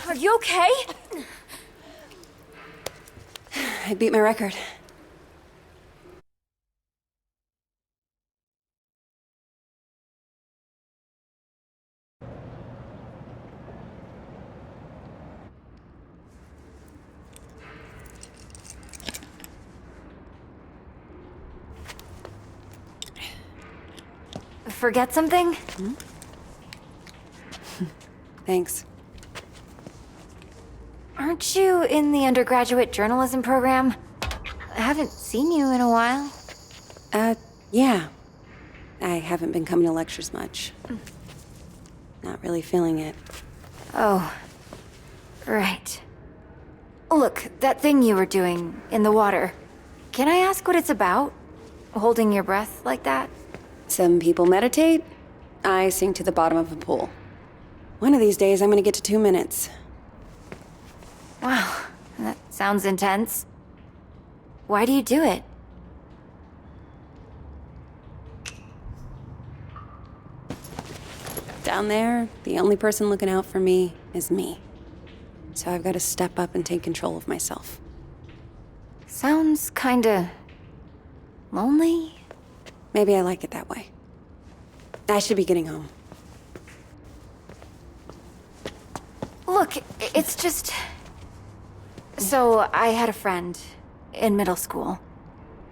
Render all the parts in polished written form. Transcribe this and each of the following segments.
Are you okay? I beat my record. Forget something? Thanks. Aren't you in the undergraduate journalism program? I haven't seen you in a while. Yeah. I haven't been coming to lectures much. Not really feeling it. Oh, right. Look, that thing you were doing in the water. Can I ask what it's about? Holding your breath like that? Some people meditate. I sink to the bottom of a pool. One of these days, I'm gonna get to 2 minutes. Wow, that sounds intense. Why do you do it? Down there, the only person looking out for me is me. So I've got to step up and take control of myself. Sounds kinda... lonely? Maybe I like it that way. I should be getting home. Look, it's just... So, I had a friend in middle school.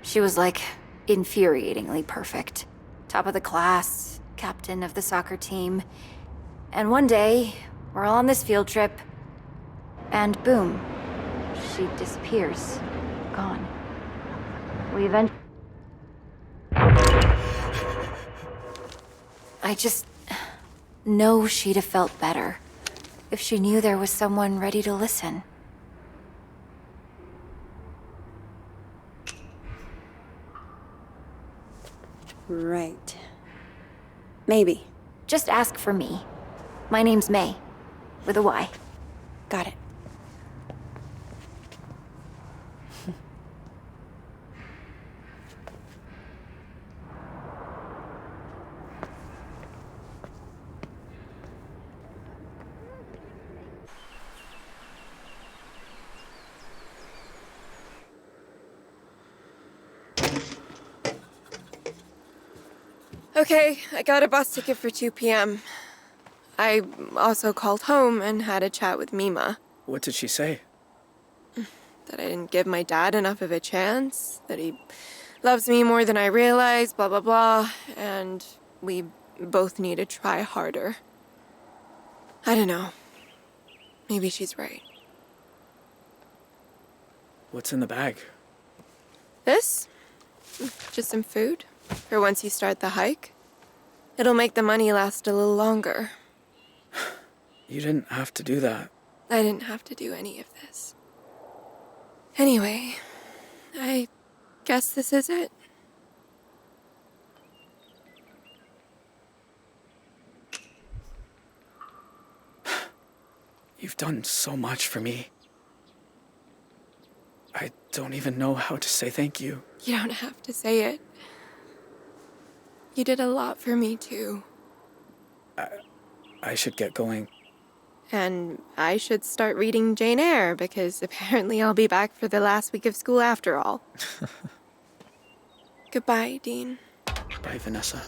She was like infuriatingly perfect. Top of the class, captain of the soccer team. And one day, we're all on this field trip, and boom, she disappears. Gone. We eventually... I just know she'd have felt better if she knew there was someone ready to listen. Right. Maybe. Just ask for me. My name's May, with a Y. Got it. Okay, I got a bus ticket for 2 p.m. I also called home and had a chat with Mima. What did she say? That I didn't give my dad enough of a chance, that he loves me more than I realized, blah, blah, blah, and we both need to try harder. I don't know. Maybe she's right. What's in the bag? This? Just some food for once you start the hike. It'll make the money last a little longer. You didn't have to do that. I didn't have to do any of this. Anyway, I guess this is it. You've done so much for me. I don't even know how to say thank you. You don't have to say it. You did a lot for me, too. I should get going. And I should start reading Jane Eyre, because apparently I'll be back for the last week of school after all. Goodbye, Dean. Bye, Vanessa.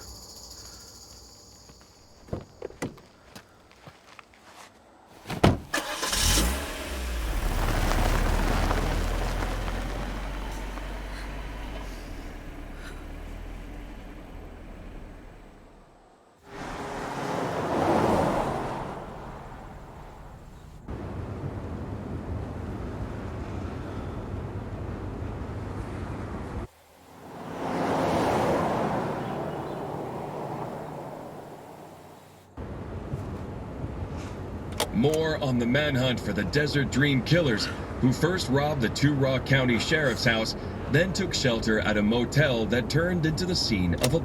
More on the manhunt for the Desert Dream Killers, who first robbed the Two Rock County Sheriff's house, then took shelter at a motel that turned into the scene of a...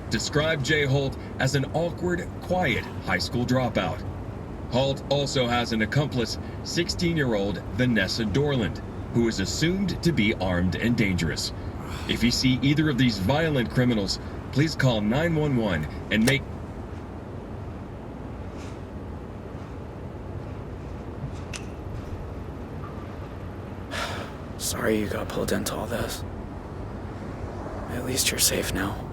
Described Jay Holt as an awkward, quiet high school dropout. Holt also has an accomplice, 16-year-old Vanessa Dorland, who is assumed to be armed and dangerous. If you see either of these violent criminals, please call 911 and make... Sorry you got pulled into all this. At least you're safe now.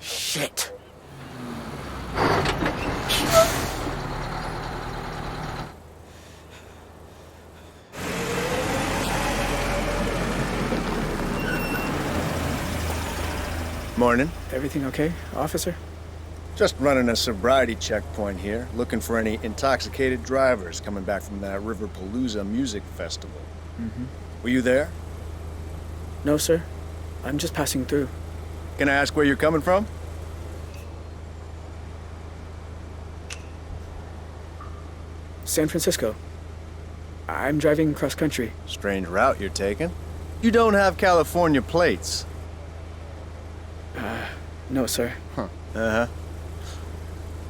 Shit. Morning. Everything okay, officer? Just running a sobriety checkpoint here, looking for any intoxicated drivers coming back from that Riverpalooza music festival. Were you there? No, sir. I'm just passing through. Can I ask where you're coming from? San Francisco. I'm driving cross country. Strange route you're taking. You don't have California plates. No, sir. Uh-huh.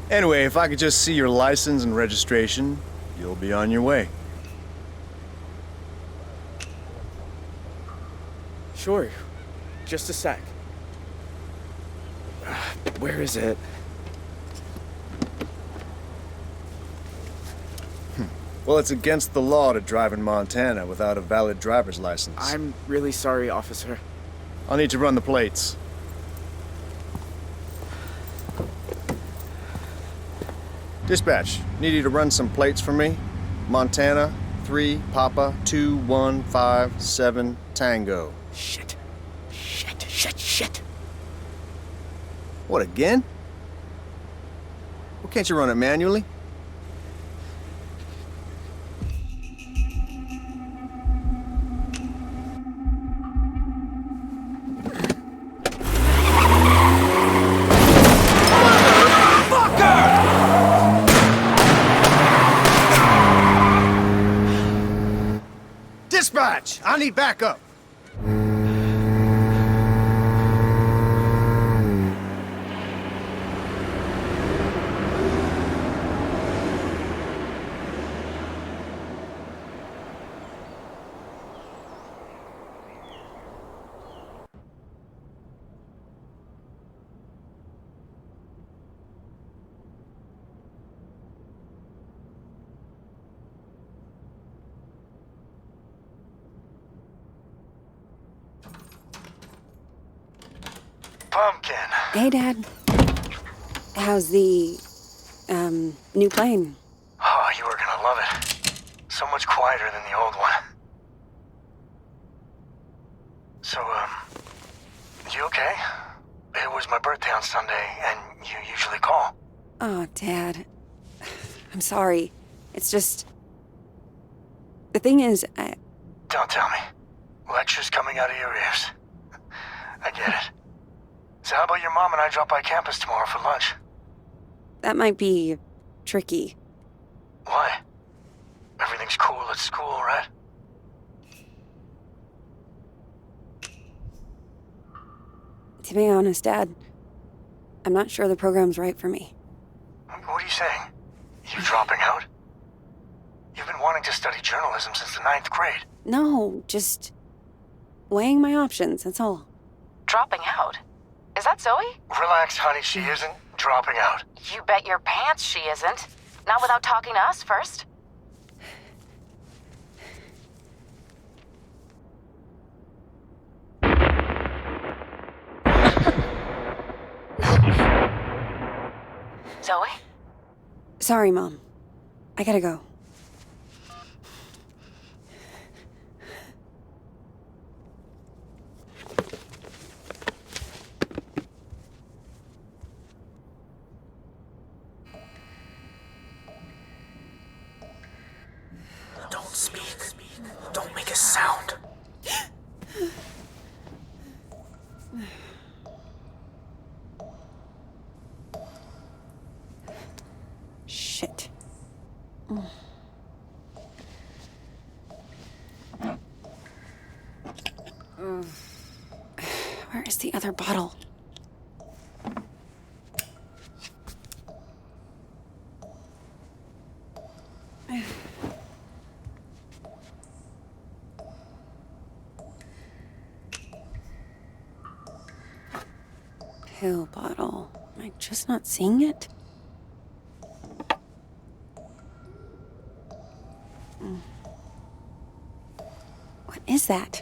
Anyway, if I could just see your license and registration, you'll be on your way. Sure. Just a sec. Where is it? Well, it's against the law to drive in Montana without a valid driver's license. I'm really sorry, officer. I'll need to run the plates. Dispatch, need you to run some plates for me. Montana, 3 Papa 2157 Tango. Shit. Shit. What, again? Well, can't you run it manually? Dispatch! I need backup! Pumpkin. Hey, Dad. How's the, new plane? Oh, you are gonna love it. So much quieter than the old one. So, you okay? It was my birthday on Sunday, and you usually call. Oh, Dad. I'm sorry. It's just... The thing is, Don't tell me. Lectures coming out of your ears. I get it. So how about your mom and I drop by campus tomorrow for lunch? that might be tricky. Why? Everything's cool at school, right? To be honest, Dad, I'm not sure the program's right for me. What are you saying? You dropping out? You've been wanting to study journalism since the 9th grade. No, just weighing my options, that's all. Dropping out? Is that Zoe? Relax, honey, she isn't dropping out. You bet your pants she isn't. Not without talking to us first. Zoe? Sorry, Mom. I gotta go. Don't speak. Don't make a sound. Shit. Where is the other bottle? Pill bottle. Am I just not seeing it? What is that?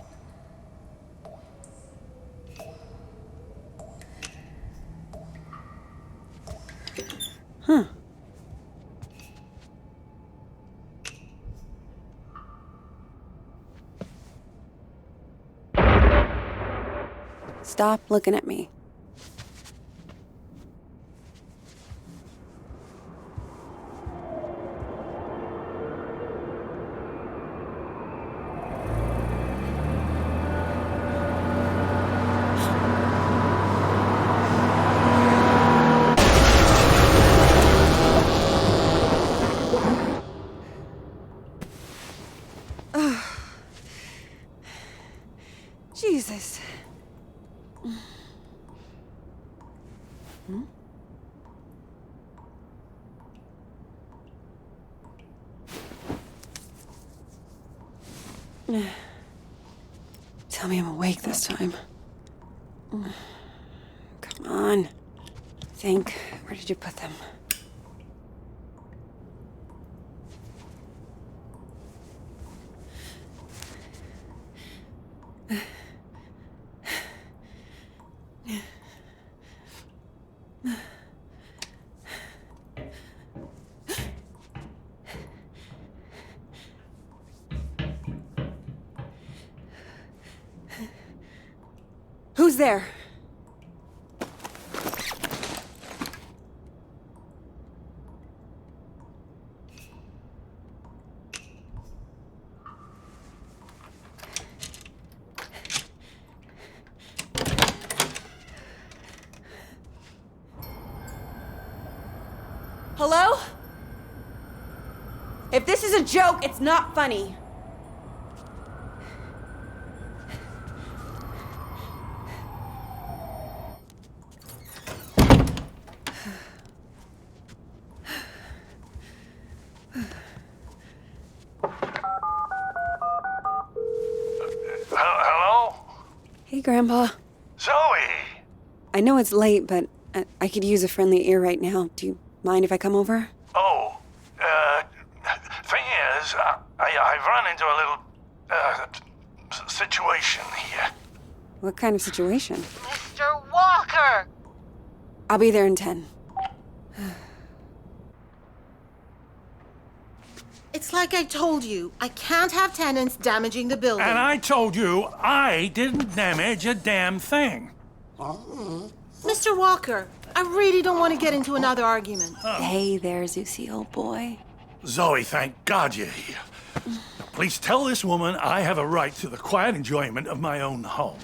Huh. Stop looking at me. Jesus. Tell me I'm awake this time. Come on. Think. Where did you put them? Who's there? Hello? If this is a joke, it's not funny. Hello? Hey, Grandpa. Zoe! I know it's late, but I could use a friendly ear right now. Do you mind if I come over? Oh, thing is, I've run into a little, situation here. What kind of situation? Mr. Walker! I'll be there in 10. It's like I told you, I can't have tenants damaging the building. And I told you I didn't damage a damn thing. Mr. Walker, I really don't want to get into another argument. Hey there, Zeusy, old boy. Zoe, thank God you're here. Please tell this woman I have a right to the quiet enjoyment of my own home.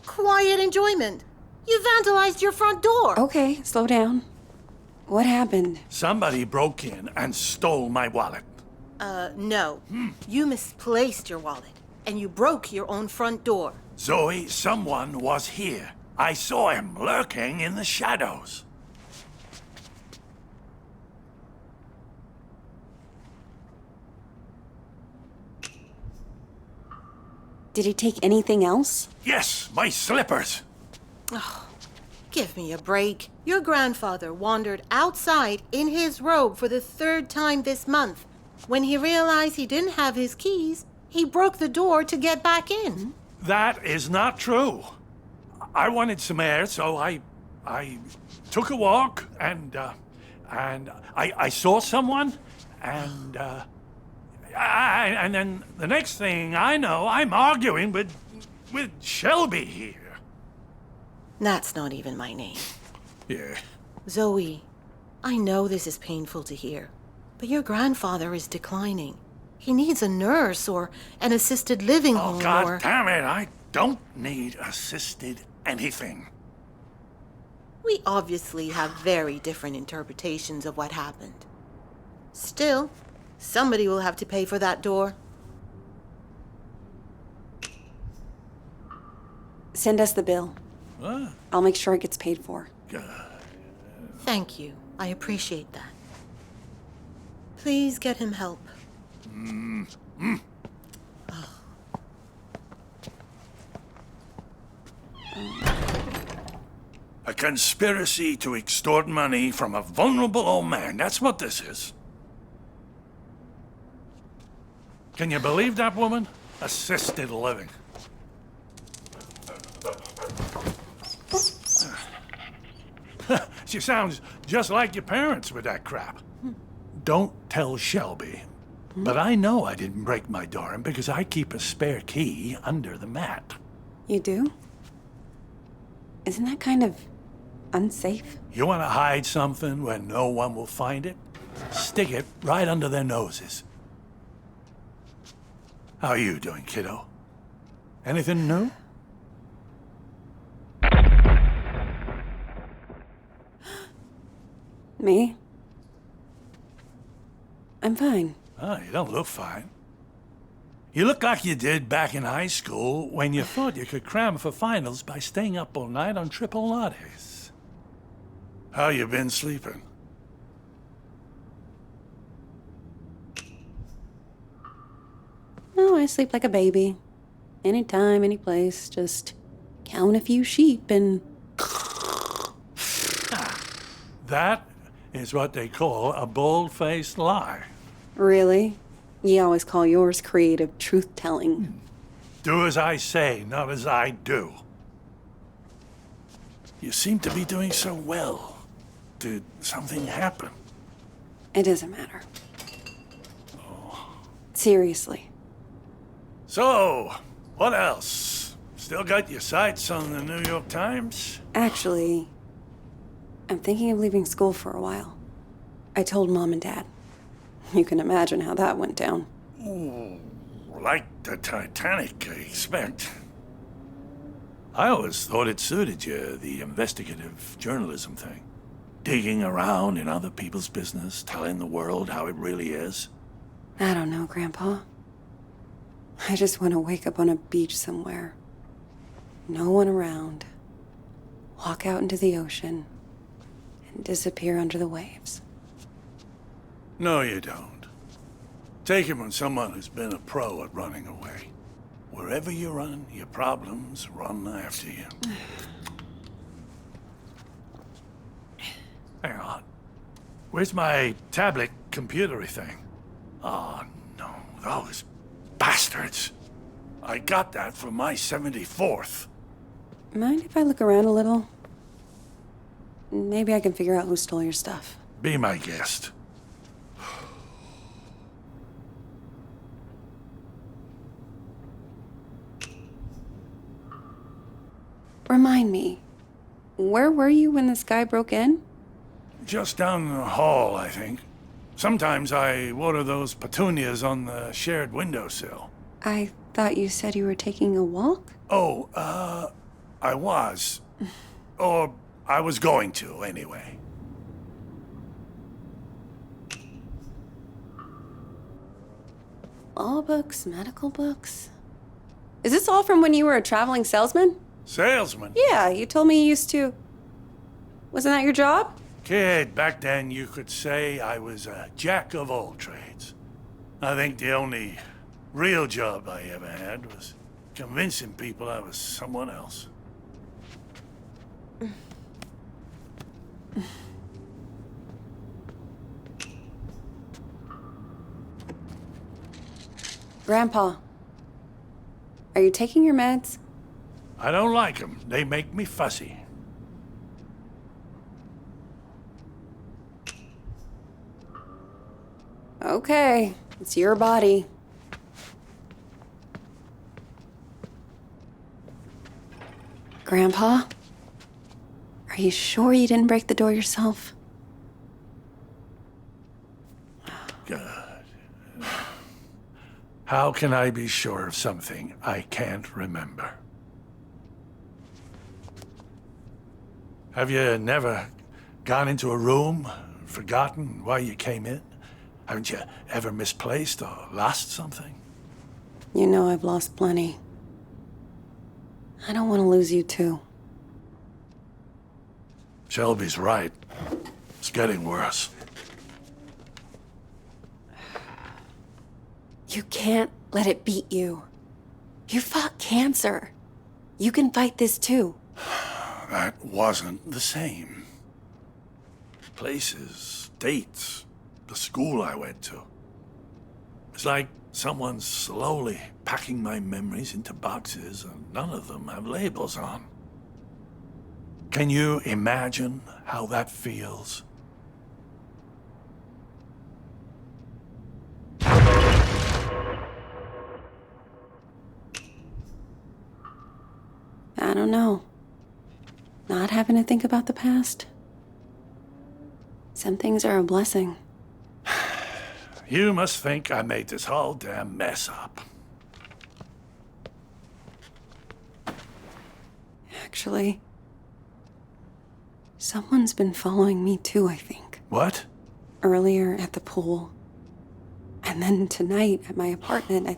Quiet enjoyment. You vandalized your front door. Okay, slow down. What happened? Somebody broke in and stole my wallet. No. You misplaced your wallet, and you broke your own front door. Zoe, someone was here. I saw him lurking in the shadows. Did he take anything else? Yes, my slippers. Give me a break. Your grandfather wandered outside in his robe for the 3rd time this month. When he realized he didn't have his keys, he broke the door to get back in. That is not true. I wanted some air, so I took a walk, and I saw someone, and then the next thing I know, I'm arguing with Shelby here. That's not even my name. Yeah. Zoe, I know this is painful to hear, but your grandfather is declining. He needs a nurse or an assisted living Oh, home God or... damn it, I don't need assisted anything. We obviously have very different interpretations of what happened. Still, somebody will have to pay for that door. Send us the bill. What? I'll make sure it gets paid for. Thank you. I appreciate that. Please get him help. A conspiracy to extort money from a vulnerable old man. That's what this is. Can you believe that woman? Assisted living. She sounds just like your parents with that crap. Don't tell Shelby. But I know I didn't break my door in because I keep a spare key under the mat. You do? Isn't that kind of unsafe? You want to hide something where no one will find it? Stick it right under their noses. How are you doing, kiddo? Anything new? Me? I'm fine. Oh, you don't look fine. You look like you did back in high school when you thought you could cram for finals by staying up all night on triple lattes. How you been sleeping? Oh, I sleep like a baby. Anytime, any place. Just count a few sheep and... That is what they call a bold-faced lie. Really? You always call yours creative truth-telling. Do as I say, not as I do. You seem to be doing so well. Did something happen? It doesn't matter. Seriously. So, what else? Still got your sights on the New York Times? Actually, I'm thinking of leaving school for a while. I told Mom and Dad. You can imagine how that went down. Ooh, like the Titanic, I expect. I always thought it suited you, the investigative journalism thing. Digging around in other people's business, telling the world how it really is. I don't know, Grandpa. I just want to wake up on a beach somewhere. No one around. Walk out into the ocean and disappear under the waves. No, you don't. Take it from someone who's been a pro at running away. Wherever you run, your problems run after you. Hang on. Where's my tablet computery thing? Oh, no. Those bastards. I got that for my 74th. Mind if I look around a little? Maybe I can figure out who stole your stuff. Be my guest. Remind me, where were you when this guy broke in? Just down the hall, I think. Sometimes I water those petunias on the shared windowsill. I thought you said you were taking a walk? Oh, I was. Or I was going to, anyway. Law books, medical books. Is this all from when you were a traveling salesman? Salesman? Yeah, you told me you used to... Wasn't that your job? Kid, back then you could say I was a jack of all trades. I think the only real job I ever had was convincing people I was someone else. Grandpa, are you taking your meds? I don't like them. They make me fussy. Okay, it's your body. Grandpa, are you sure you didn't break the door yourself? God. How can I be sure of something I can't remember? Have you never gone into a room, forgotten why you came in? Haven't you ever misplaced or lost something? You know I've lost plenty. I don't want to lose you too. Shelby's right. It's getting worse. You can't let it beat you. You fought cancer. You can fight this too. That wasn't the same. Places, dates, the school I went to. It's like someone's slowly packing my memories into boxes and none of them have labels on. Can you imagine how that feels? I don't know. Not having to think about the past. Some things are a blessing. You must think I made this whole damn mess up. Actually, someone's been following me too, I think. What? Earlier at the pool. And then tonight at my apartment, I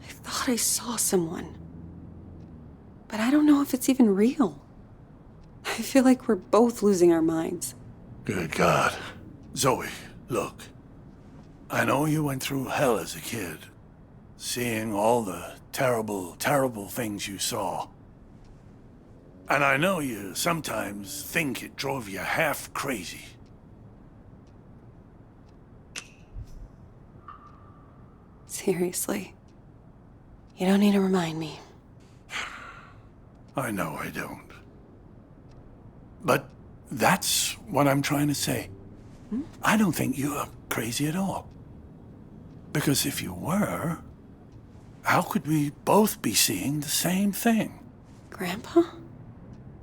thought I saw someone. But I don't know if it's even real. I feel like we're both losing our minds. Good God. Zoe, look. I know you went through hell as a kid. Seeing all the terrible, terrible things you saw. And I know you sometimes think it drove you half crazy. Seriously. You don't need to remind me. I know I don't. But that's what I'm trying to say. I don't think you're crazy at all. Because if you were, how could we both be seeing the same thing? Grandpa?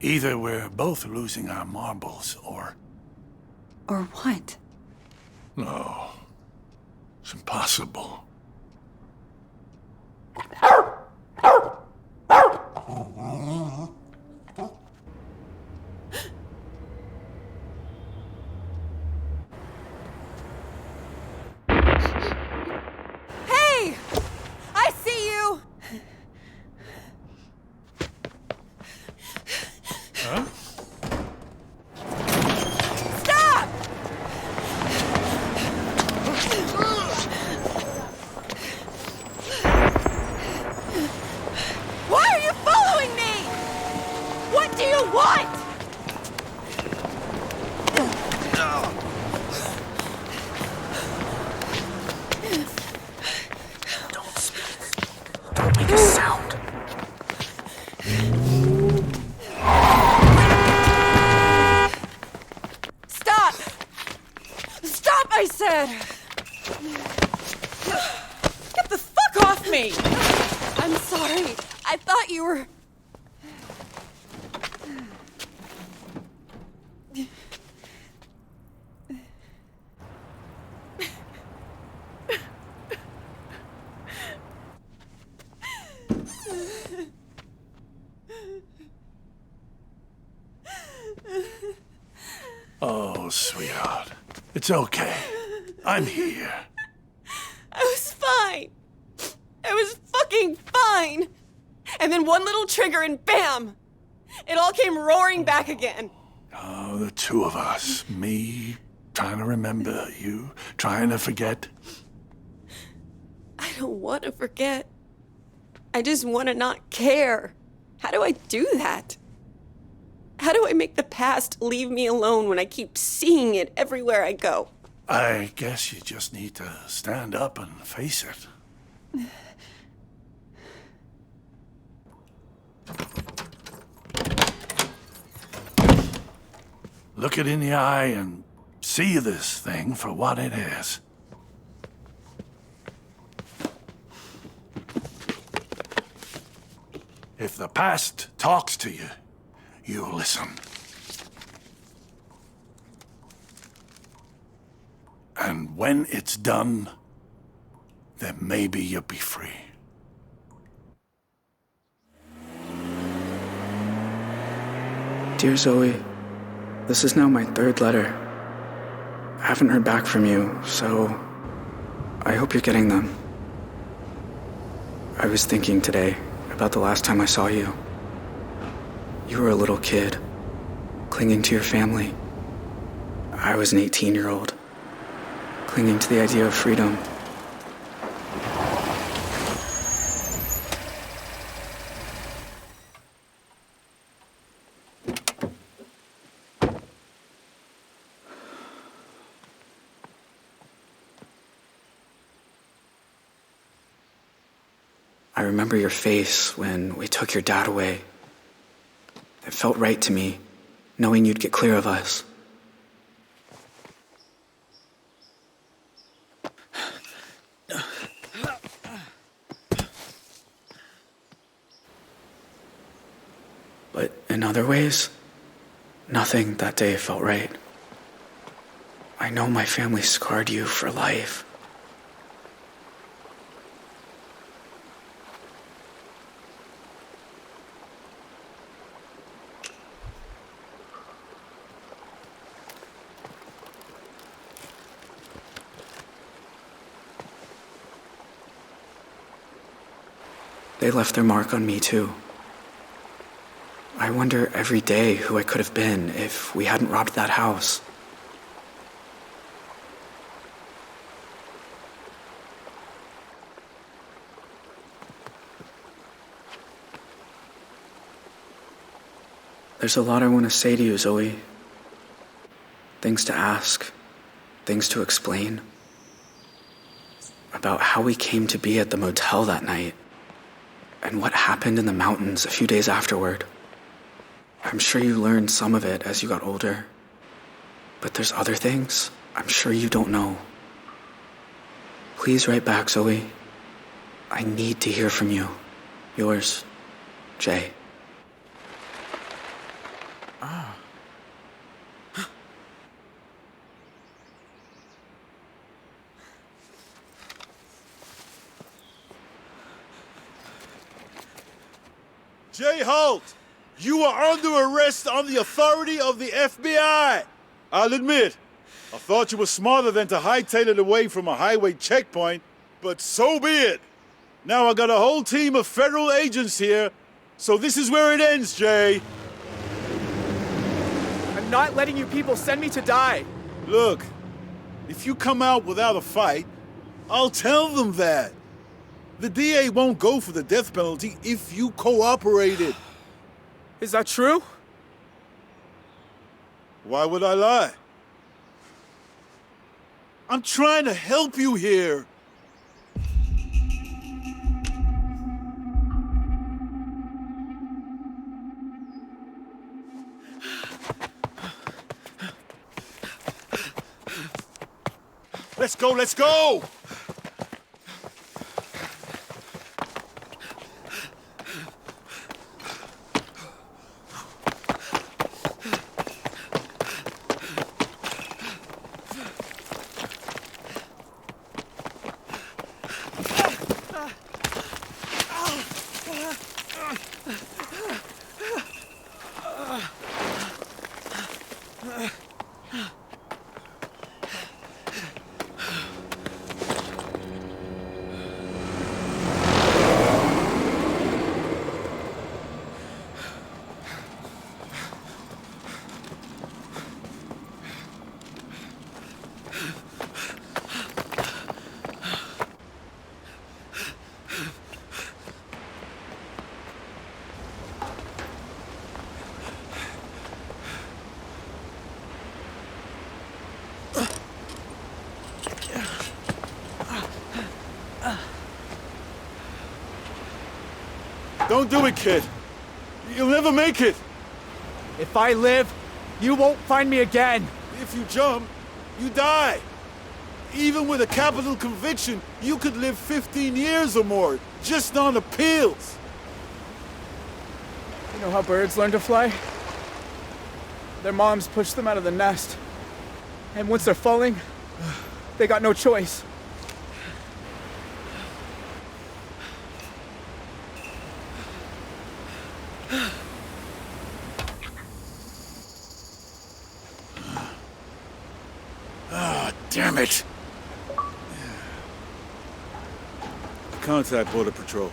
Either we're both losing our marbles, or... Or what? No. It's impossible. Hey! I see you! Huh? Stop! Why are you following me? What do you want? Don't speak. Don't make a sound. Stop! Stop, I said! Get the fuck off me! I'm sorry. I thought you were... Oh, sweetheart. It's okay. I'm here. I was fine. I was fucking fine. And then one little trigger and bam! It all came roaring back again. Oh, the two of us. Me trying to remember, you trying to forget. I don't want to forget. I just want to not care. How do I do that? How do I make the past leave me alone when I keep seeing it everywhere I go? I guess you just need to stand up and face it. Look it in the eye and see this thing for what it is. If the past talks to you, you listen. And when it's done, then maybe you'll be free. Dear Zoe, this is now my 3rd letter. I haven't heard back from you, so I hope you're getting them. I was thinking today about the last time I saw you. You were a little kid, clinging to your family. I was an 18-year-old, clinging to the idea of freedom. I remember your face when we took your dad away. It felt right to me, knowing you'd get clear of us. But in other ways, nothing that day felt right. I know my family scarred you for life. They left their mark on me too. I wonder every day who I could have been if we hadn't robbed that house. There's a lot I want to say to you, Zoe. Things to ask, things to explain. About how we came to be at the motel that night, and what happened in the mountains a few days afterward. I'm sure you learned some of it as you got older, but there's other things I'm sure you don't know. Please write back, Zoe. I need to hear from you. Yours, Jay. Jay Holt, you are under arrest on the authority of the FBI. I'll admit, I thought you were smarter than to hightail it away from a highway checkpoint, but so be it. Now I got a whole team of federal agents here, so this is where it ends, Jay. I'm not letting you people send me to die. Look, if you come out without a fight, I'll tell them that. The DA won't go for the death penalty if you cooperated. Is that true? Why would I lie? I'm trying to help you here. Let's go, let's go! Don't do it, kid. You'll never make it. If I live, you won't find me again. If you jump, you die. Even with a capital conviction, you could live 15 years or more, just on appeals. You know how birds learn to fly? Their moms push them out of the nest. And once they're falling, they got no choice. Damn it! Contact Border Patrol.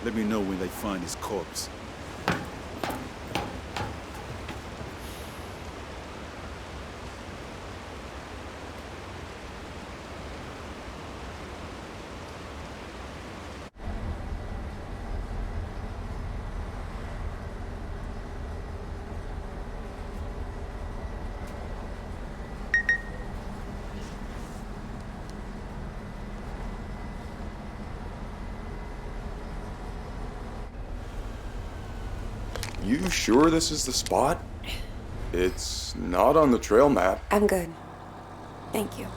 Let me know when they find his corpse. You sure this is the spot? It's not on the trail map. I'm good. Thank you.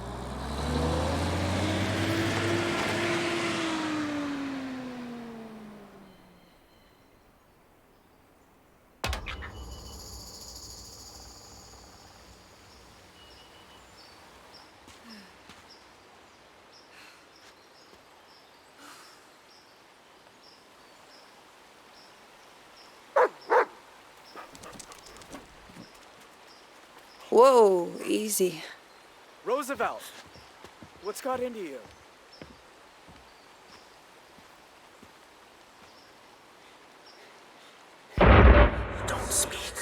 Whoa, easy. Roosevelt, what's got into you? Don't speak.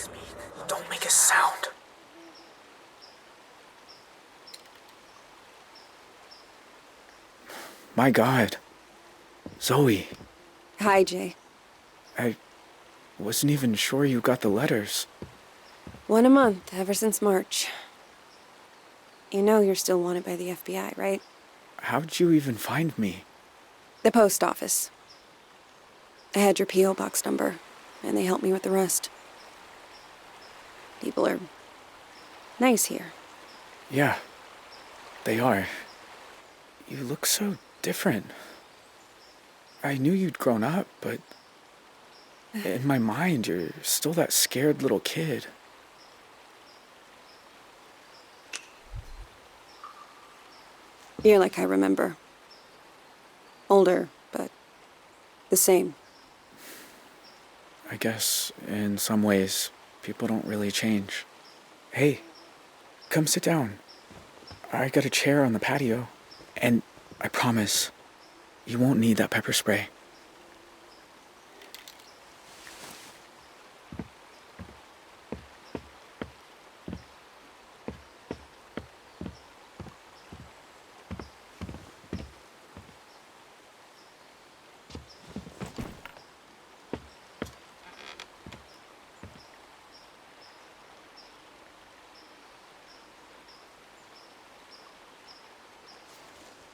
Don't make a sound. My God. Zoe, Hi, Jay. I wasn't even sure you got the letters. 1 a month, ever since March. You know you're still wanted by the FBI, right? How'd you even find me? The post office. I had your P.O. box number, and they helped me with the rest. People are nice here. Yeah, they are. You look so different. I knew you'd grown up, but in my mind, you're still that scared little kid. You're like I remember. Older, but the same. I guess, in some ways, people don't really change. Hey, come sit down. I got a chair on the patio, and I promise, you won't need that pepper spray.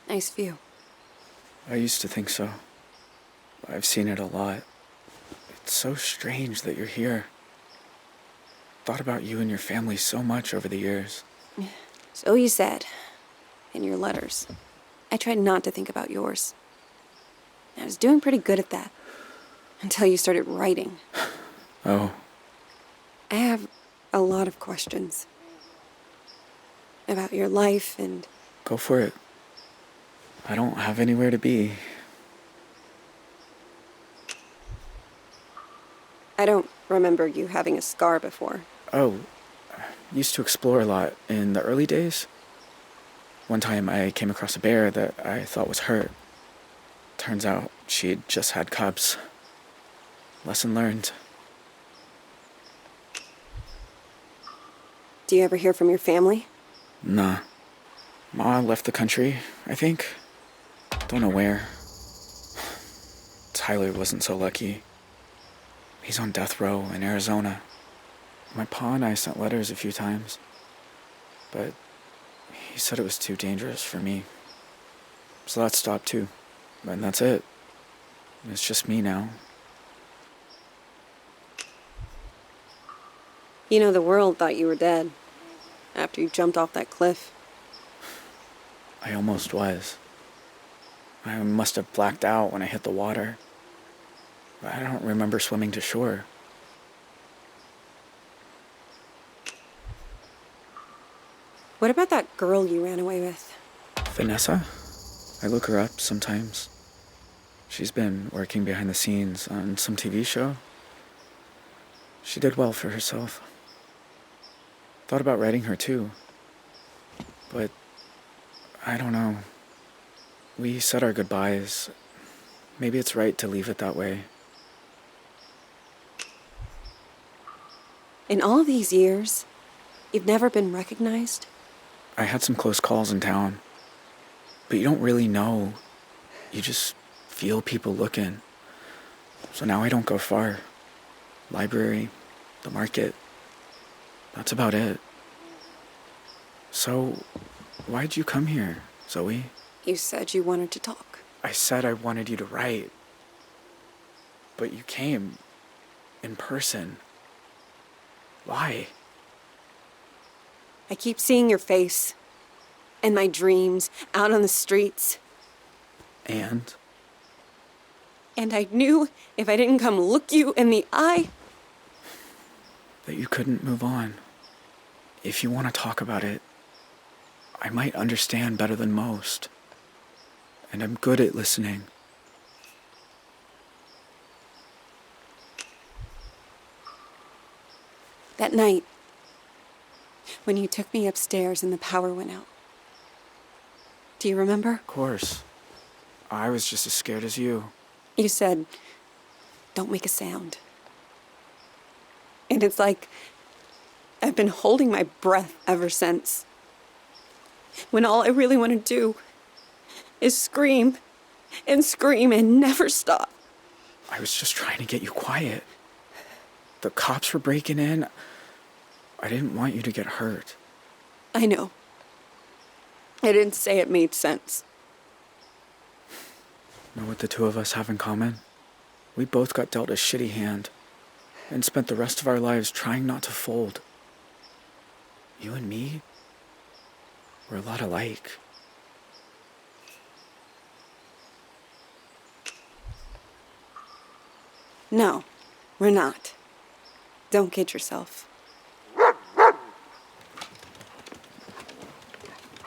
Nice view. I used to think so. I've seen it a lot. It's so strange that you're here. Thought about you and your family so much over the years. So you said. In your letters. I tried not to think about yours. I was doing pretty good at that. Until you started writing. Oh, I have a lot of questions. About your life and... go for it. I don't have anywhere to be. I don't remember you having a scar before. Oh, used to explore a lot in the early days. One time I came across a bear that I thought was hurt. Turns out she'd just had cubs. Lesson learned. Do you ever hear from your family? Nah. Ma left the country, I think. Don't know where. Tyler wasn't so lucky. He's on death row in Arizona. My pa and I sent letters a few times, but he said it was too dangerous for me. So that stopped too. And that's it. It's just me now. You know, the world thought you were dead. After you jumped off that cliff. I almost was. I must have blacked out when I hit the water. I don't remember swimming to shore. What about that girl you ran away with? Vanessa? I look her up sometimes. She's been working behind the scenes on some TV show. She did well for herself. Thought about writing her too. But I don't know. We said our goodbyes. Maybe it's right to leave it that way. In all these years, you've never been recognized? I had some close calls in town. But you don't really know. You just feel people looking. So now I don't go far. Library, the market. That's about it. So, why'd you come here, Zoe? You said you wanted to talk. I said I wanted you to write. But you came. In person. Why? I keep seeing your face. In my dreams, out on the streets. And? And I knew if I didn't come look you in the eye... that you couldn't move on. If you want to talk about it, I might understand better than most. And I'm good at listening. That night, when you took me upstairs and the power went out. Do you remember? Of course. I was just as scared as you. You said, don't make a sound. And it's like I've been holding my breath ever since. When all I really want to do is scream and scream and never stop. I was just trying to get you quiet. The cops were breaking in. I didn't want you to get hurt. I know. I didn't say it made sense. Know what the two of us have in common? We both got dealt a shitty hand and spent the rest of our lives trying not to fold. You and me, we're a lot alike. No, we're not. Don't kid yourself.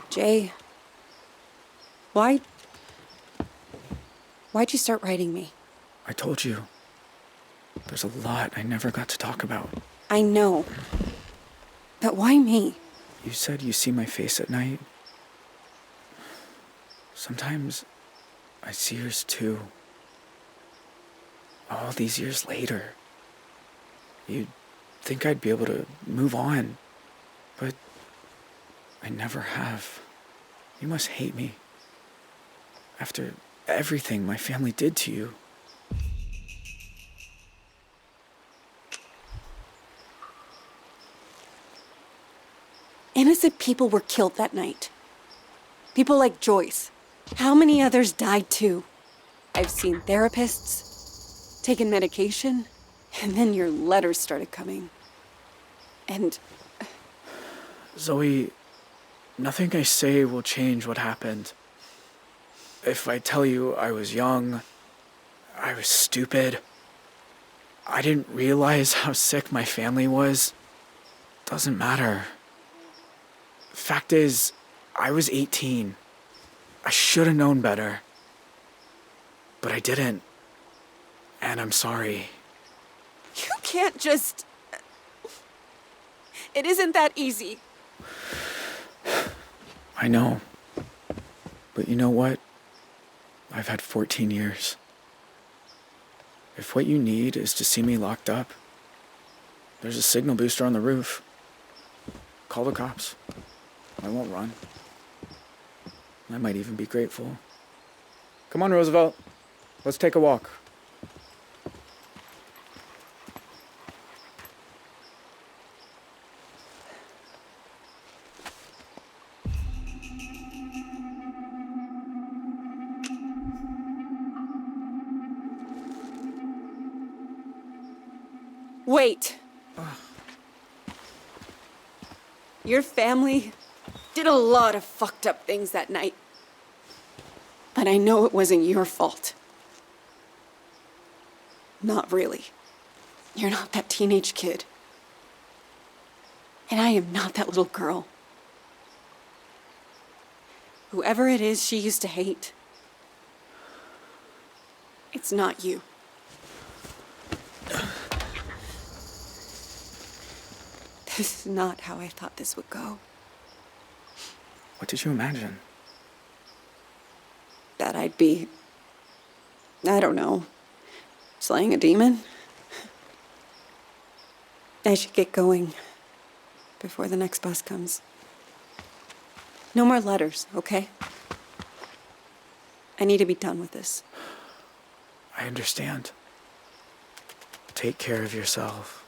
Jay, why'd you start writing me? I told you. There's a lot I never got to talk about. I know. But why me? You said you see my face at night. Sometimes I see yours too. All these years later. You'd think I'd be able to move on, but I never have. You must hate me. After everything my family did to you. Innocent people were killed that night. People like Joyce. How many others died too? I've seen therapists, taken medication, and then your letters started coming. And... Zoe, nothing I say will change what happened. If I tell you I was young, I was stupid, I didn't realize how sick my family was, doesn't matter. Fact is, I was 18. I should have known better. But I didn't. And I'm sorry. You can't just... It isn't that easy. I know. But you know what? I've had 14 years. If what you need is to see me locked up, there's a signal booster on the roof. Call the cops. I won't run. I might even be grateful. Come on, Roosevelt. Let's take a walk. Wait. Your family did a lot of fucked up things that night. But I know it wasn't your fault. Not really. You're not that teenage kid. And I am not that little girl. Whoever it is she used to hate, it's not you. This is not how I thought this would go. What did you imagine? I'd be, I don't know, slaying a demon. I should get going before the next bus comes. No more letters, okay? I need to be done with this. I understand. Take care of yourself.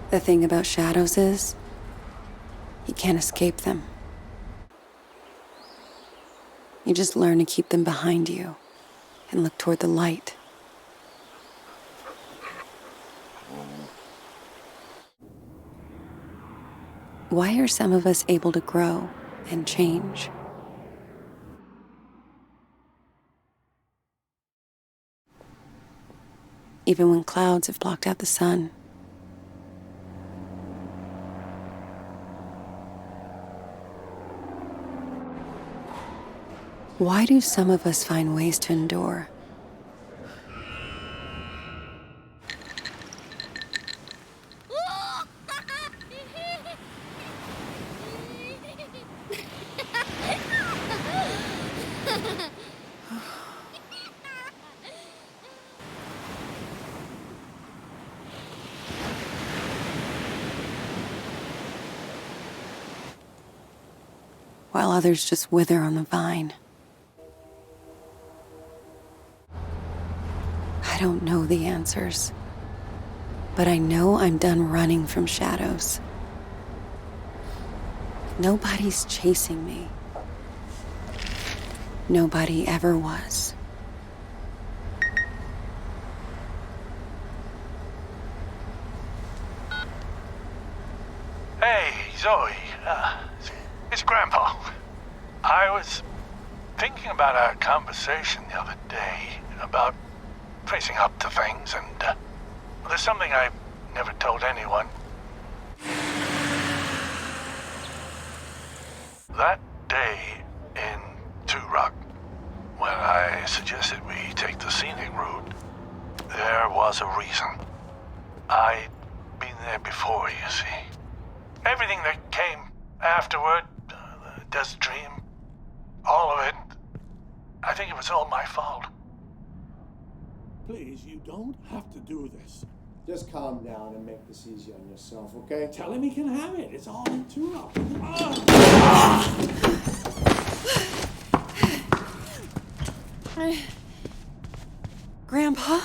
The thing about shadows is, you can't escape them. You just learn to keep them behind you and look toward the light. Why are some of us able to grow and change? Even when clouds have blocked out the sun. Why do some of us find ways to endure? While others just wither on the vine. I don't know the answers, but I know I'm done running from shadows. Nobody's chasing me. Nobody ever was. Hey, Zoe. It's Grandpa. I was thinking about our conversation the other day about facing up to things, and there's something I've never told anyone. That day in Two Rock, when I suggested we take the scenic route, there was a reason. I'd been there before, you see. Everything that came afterward, the Desert Dream, all of it, I think it was all my fault. Please, you don't have to do this. Just calm down and make this easy on yourself, okay? Tell him he can have it. It's all in too up. Grandpa?